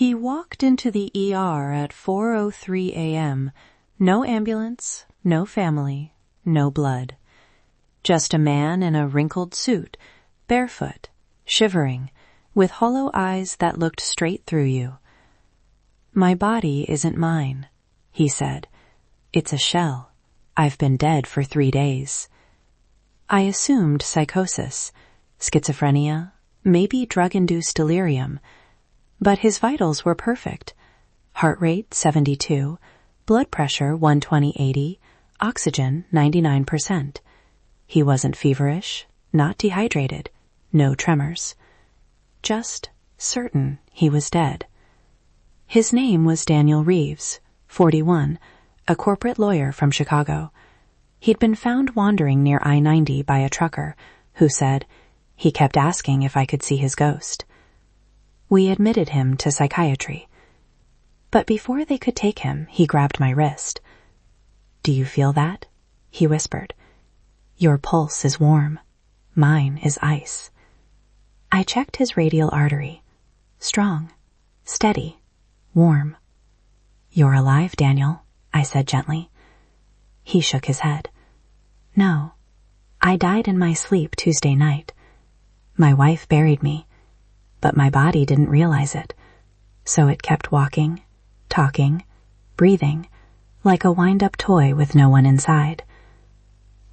He walked into the ER at 4:03 a.m. No ambulance, no family, no blood. Just a man in a wrinkled suit, barefoot, shivering, with hollow eyes that looked straight through you. "My body isn't mine," he said. "It's a shell. I've been dead for 3 days." I assumed psychosis, schizophrenia, maybe drug-induced delirium, but his vitals were perfect. Heart rate 72, blood pressure 120/80, oxygen 99%. He wasn't feverish, not dehydrated, no tremors. Just certain he was dead. His name was Daniel Reeves, 41, a corporate lawyer from Chicago. He'd been found wandering near I-90 by a trucker who said he kept asking if I could see his ghost. We admitted him to psychiatry. But before they could take him, he grabbed my wrist. "Do you feel that?" he whispered. "Your pulse is warm. Mine is ice." I checked his radial artery. Strong, steady, warm. "You're alive, Daniel," I said gently. He shook his head. "No, I died in my sleep Tuesday night. My wife buried me, but my body didn't realize it, so it kept walking, talking, breathing, like a wind-up toy with no one inside."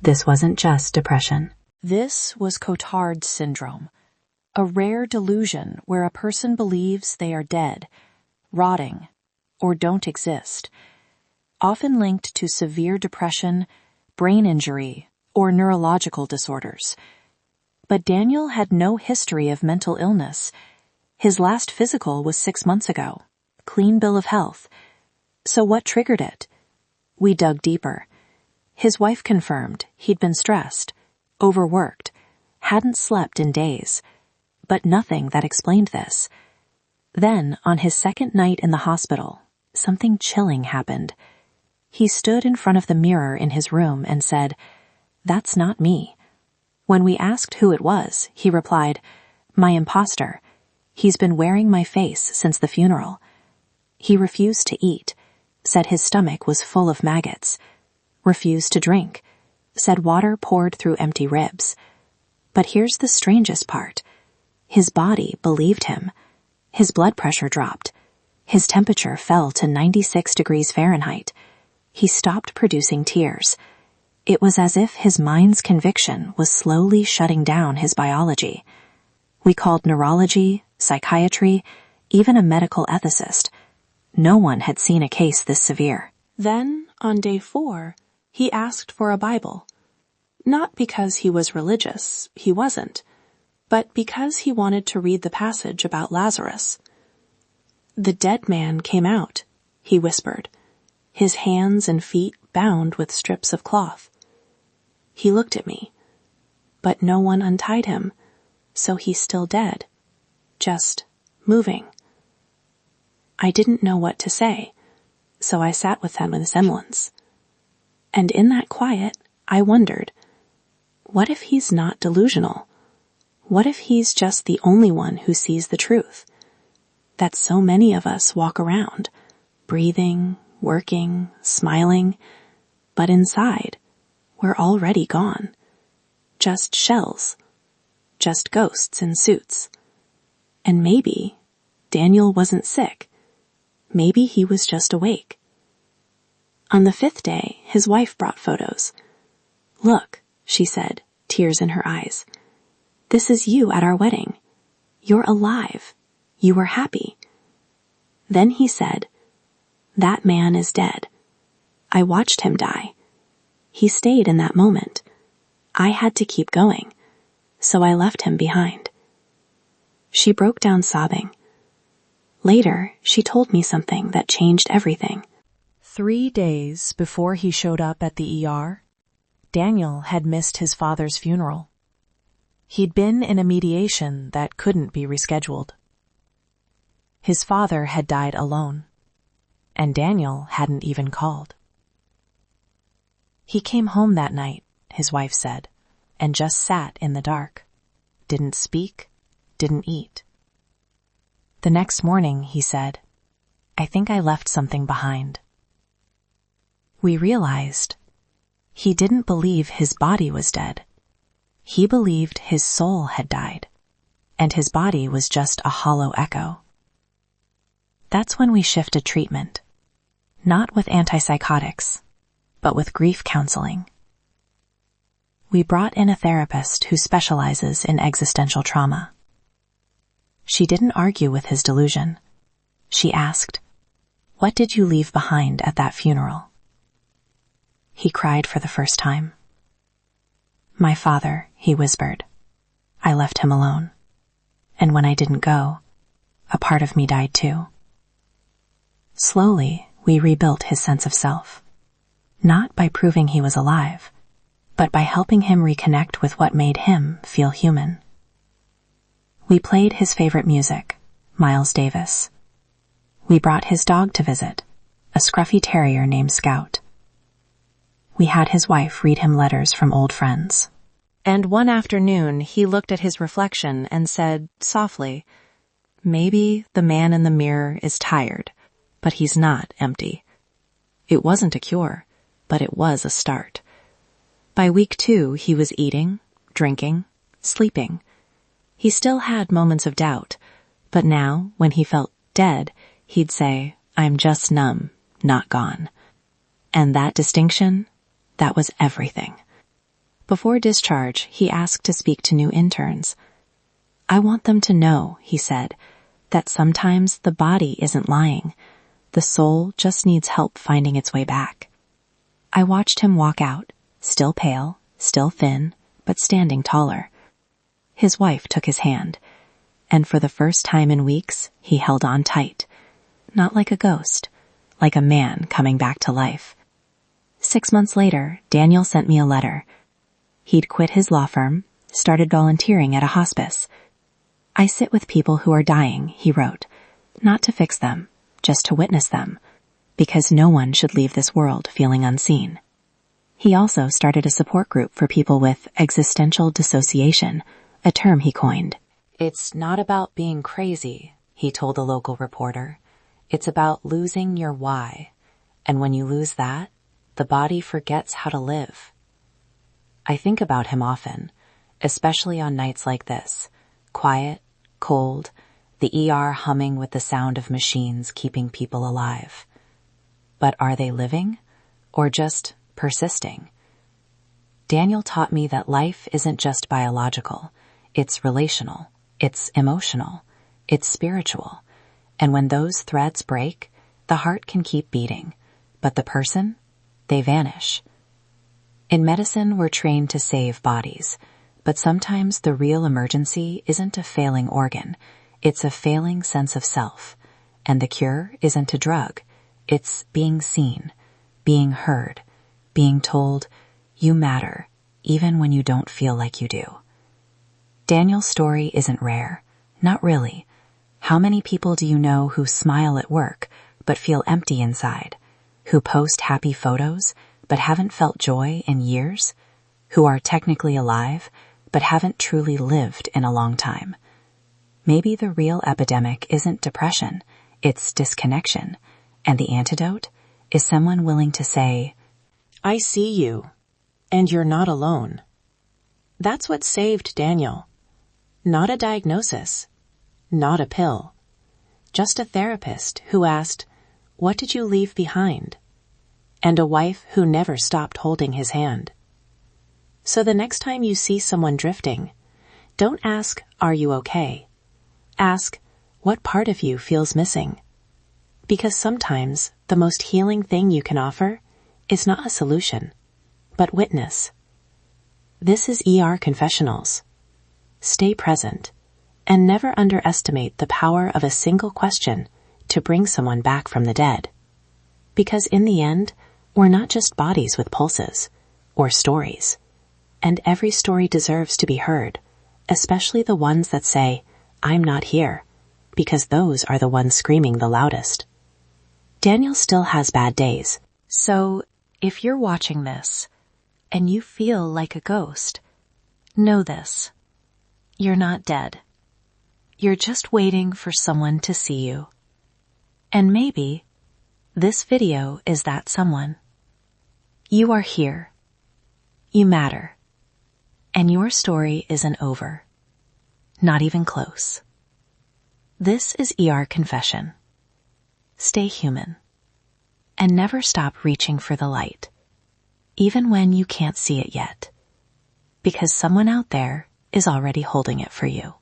This wasn't just depression. This was Cotard syndrome, a rare delusion where a person believes they are dead, rotting, or don't exist, often linked to severe depression, brain injury, or neurological disorders. But Daniel had no history of mental illness. His last physical was 6 months ago. Clean bill of health. So what triggered it? We dug deeper. His wife confirmed he'd been stressed, overworked, hadn't slept in days, but nothing that explained this. Then, on his second night in the hospital, something chilling happened. He stood in front of the mirror in his room and said, "That's not me." When we asked who it was, he replied, "My imposter. He's been wearing my face since the funeral." He refused to eat, said his stomach was full of maggots, refused to drink, said water poured through empty ribs. But here's the strangest part. His body believed him. His blood pressure dropped. His temperature fell to 96 degrees Fahrenheit. He stopped producing tears. It was as if his mind's conviction was slowly shutting down his biology. We called neurology, psychiatry, even a medical ethicist. No one had seen a case this severe. Then, on day 4, he asked for a Bible. Not because he was religious, he wasn't, but because he wanted to read the passage about Lazarus. "The dead man came out," he whispered, his hands and feet bound with strips of cloth. He looked at me, but no one untied him, so he's still dead, just moving. I didn't know what to say, so I sat with them in semblance. And in that quiet, I wondered, what if he's not delusional? What if he's just the only one who sees the truth? That so many of us walk around, breathing, working, smiling, but inside, we're already gone. Just shells. Just ghosts in suits. And maybe Daniel wasn't sick. Maybe he was just awake. On the 5th day, his wife brought photos. "Look," she said, tears in her eyes. "This is you at our wedding. You're alive. You were happy." Then he said, "That man is dead. I watched him die. He stayed in that moment. I had to keep going, so I left him behind." She broke down sobbing. Later, she told me something that changed everything. 3 days before he showed up at the ER, Daniel had missed his father's funeral. He'd been in a mediation that couldn't be rescheduled. His father had died alone, and Daniel hadn't even called. He came home that night, his wife said, and just sat in the dark. Didn't speak, didn't eat. The next morning, he said, "I think I left something behind." We realized he didn't believe his body was dead. He believed his soul had died, and his body was just a hollow echo. That's when we shifted treatment, not with antipsychotics, but with grief counseling. We brought in a therapist who specializes in existential trauma. She didn't argue with his delusion. She asked, "What did you leave behind at that funeral?" He cried for the first time. "My father," he whispered. "I left him alone. And when I didn't go, a part of me died too." Slowly, we rebuilt his sense of self, not by proving he was alive, but by helping him reconnect with what made him feel human. We played his favorite music, Miles Davis. We brought his dog to visit, a scruffy terrier named Scout. We had his wife read him letters from old friends. And one afternoon, he looked at his reflection and said, softly, "Maybe the man in the mirror is tired, but he's not empty." It wasn't a cure, but it was a start. By week 2, he was eating, drinking, sleeping. He still had moments of doubt, but now, when he felt dead, he'd say, "I'm just numb, not gone." And that distinction, that was everything. Before discharge, he asked to speak to new interns. "I want them to know," he said, "that sometimes the body isn't lying. The soul just needs help finding its way back." I watched him walk out, still pale, still thin, but standing taller. His wife took his hand, and for the first time in weeks, he held on tight. Not like a ghost, like a man coming back to life. 6 months later, Daniel sent me a letter. He'd quit his law firm, started volunteering at a hospice. "I sit with people who are dying," he wrote, "not to fix them, just to witness them, because no one should leave this world feeling unseen." He also started a support group for people with existential dissociation, a term he coined. "It's not about being crazy," he told the local reporter. "It's about losing your why. And when you lose that, the body forgets how to live." I think about him often, especially on nights like this, quiet, cold, the ER humming with the sound of machines keeping people alive. But are they living, or just persisting? Daniel taught me that life isn't just biological. It's relational, it's emotional, it's spiritual. And when those threads break, the heart can keep beating, but the person, they vanish. In medicine, we're trained to save bodies, but sometimes the real emergency isn't a failing organ, it's a failing sense of self. And the cure isn't a drug, it's being seen, being heard, being told, "You matter," even when you don't feel like you do. Daniel's story isn't rare, not really. How many people do you know who smile at work but feel empty inside, who post happy photos but haven't felt joy in years, who are technically alive but haven't truly lived in a long time? Maybe the real epidemic isn't depression, it's disconnection, and the antidote is someone willing to say, "I see you, and you're not alone." That's what saved Daniel. Not a diagnosis, not a pill, just a therapist who asked, "What did you leave behind?" And a wife who never stopped holding his hand. So the next time you see someone drifting, don't ask, "Are you okay?" Ask, "What part of you feels missing?" Because sometimes the most healing thing you can offer is not a solution, but witness. This is ER Confessionals. Stay present, and never underestimate the power of a single question to bring someone back from the dead. Because in the end, we're not just bodies with pulses, or stories. And every story deserves to be heard, especially the ones that say, "I'm not here," because those are the ones screaming the loudest. Daniel still has bad days. So, if you're watching this, and you feel like a ghost, know this. You're not dead. you're just waiting for someone to see you. And maybe this video is that someone. You are here. You matter. And your story isn't over. Not even close. This is ER Confession. Stay human. And never stop reaching for the light, even when you can't see it yet, because someone out there is already holding it for you.